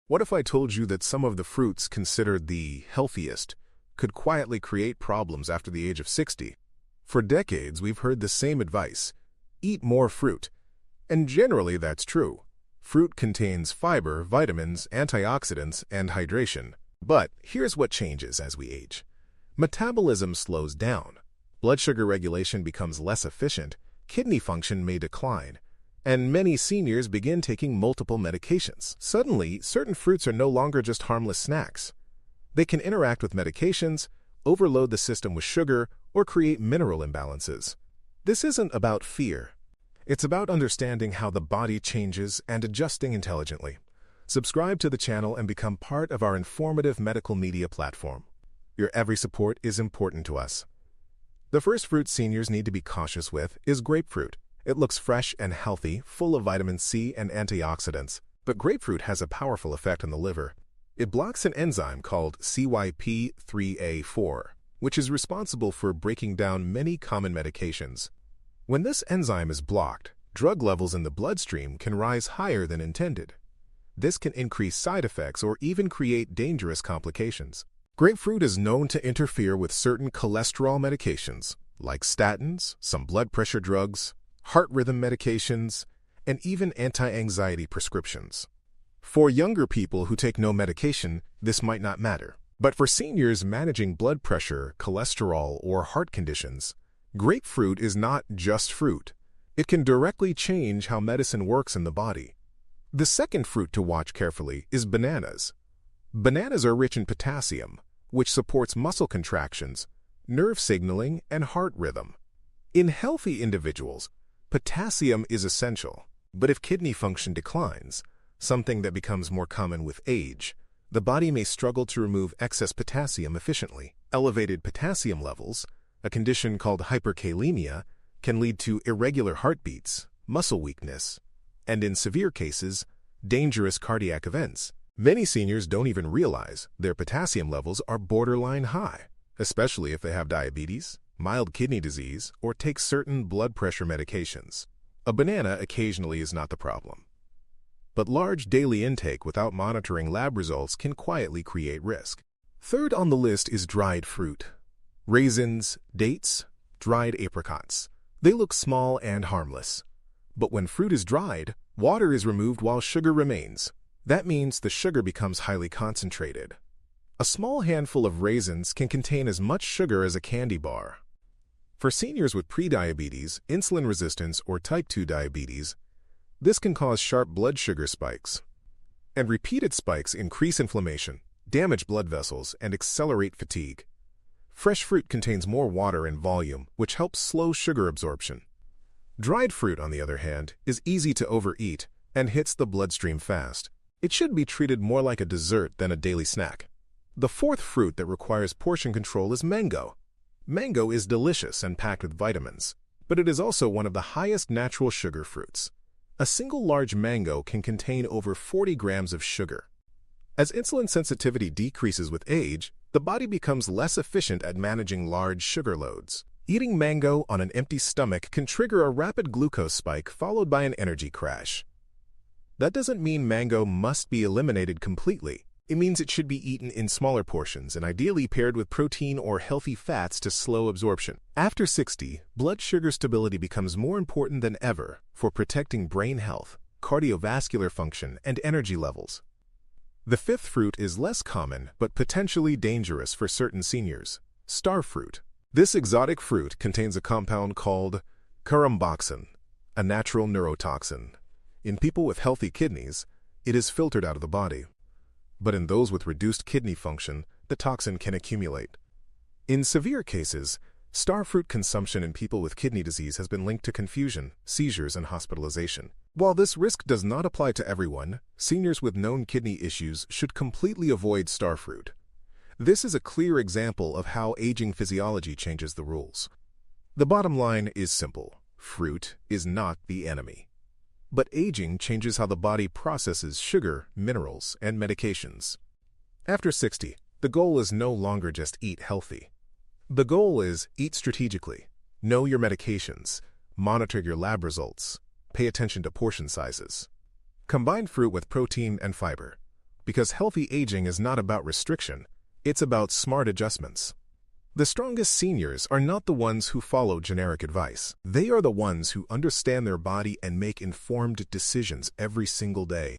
What if I told you that some of the fruits considered the healthiest could quietly create problems after the age of 60? For decades, we've heard the same advice: eat more fruit. And generally, that's true. Fruit contains fiber, vitamins, antioxidants, and hydration. But here's what changes as we age. Metabolism slows down. Blood sugar regulation becomes less efficient. Kidney function may decline. And many seniors begin taking multiple medications. Suddenly, certain fruits are no longer just harmless snacks. They can interact with medications, overload the system with sugar, or create mineral imbalances. This isn't about fear. It's about understanding how the body changes and adjusting intelligently. Subscribe to the channel and become part of our informative medical media platform. Your every support is important to us. The first fruit seniors need to be cautious with is grapefruit. It looks fresh and healthy, full of vitamin C and antioxidants. But grapefruit has a powerful effect on the liver. It blocks an enzyme called CYP3A4, which is responsible for breaking down many common medications. When this enzyme is blocked, drug levels in the bloodstream can rise higher than intended. This can increase side effects or even create dangerous complications. Grapefruit is known to interfere with certain cholesterol medications, like statins, some blood pressure drugs, heart rhythm medications, and even anti-anxiety prescriptions. For younger people who take no medication, this might not matter. But for seniors managing blood pressure, cholesterol, or heart conditions, grapefruit is not just fruit. It can directly change how medicine works in the body. The second fruit to watch carefully is bananas. Bananas are rich in potassium, which supports muscle contractions, nerve signaling, and heart rhythm. In healthy individuals, potassium is essential, but if kidney function declines, something that becomes more common with age, the body may struggle to remove excess potassium efficiently. Elevated potassium levels, a condition called hyperkalemia, can lead to irregular heartbeats, muscle weakness, and in severe cases, dangerous cardiac events. Many seniors don't even realize their potassium levels are borderline high, especially if they have diabetes, mild kidney disease, or take certain blood pressure medications. A banana occasionally is not the problem. But large daily intake without monitoring lab results can quietly create risk. Third on the list is dried fruit. Raisins, dates, dried apricots. They look small and harmless. But when fruit is dried, water is removed while sugar remains. That means the sugar becomes highly concentrated. A small handful of raisins can contain as much sugar as a candy bar. For seniors with prediabetes, insulin resistance, or type 2 diabetes, this can cause sharp blood sugar spikes. And repeated spikes increase inflammation, damage blood vessels, and accelerate fatigue. Fresh fruit contains more water and volume, which helps slow sugar absorption. Dried fruit, on the other hand, is easy to overeat and hits the bloodstream fast. It should be treated more like a dessert than a daily snack. The fourth fruit that requires portion control is mango. Mango is delicious and packed with vitamins, but it is also one of the highest natural sugar fruits. A single large mango can contain over 40 grams of sugar. As insulin sensitivity decreases with age, the body becomes less efficient at managing large sugar loads. Eating mango on an empty stomach can trigger a rapid glucose spike followed by an energy crash. That doesn't mean mango must be eliminated completely. It means it should be eaten in smaller portions and ideally paired with protein or healthy fats to slow absorption. After 60, blood sugar stability becomes more important than ever for protecting brain health, cardiovascular function, and energy levels. The fifth fruit is less common but potentially dangerous for certain seniors: star fruit. This exotic fruit contains a compound called caramboxin, a natural neurotoxin. In people with healthy kidneys, it is filtered out of the body. But in those with reduced kidney function, the toxin can accumulate. In severe cases, star fruit consumption in people with kidney disease has been linked to confusion, seizures, and hospitalization. While this risk does not apply to everyone, seniors with known kidney issues should completely avoid star fruit. This is a clear example of how aging physiology changes the rules. The bottom line is simple: fruit is not the enemy. But aging changes how the body processes sugar, minerals, and medications. After 60, the goal is no longer just eat healthy. The goal is eat strategically, know your medications, monitor your lab results, pay attention to portion sizes. Combine fruit with protein and fiber. because healthy aging is not about restriction, it's about smart adjustments. The strongest seniors are not the ones who follow generic advice. They are the ones who understand their body and make informed decisions every single day.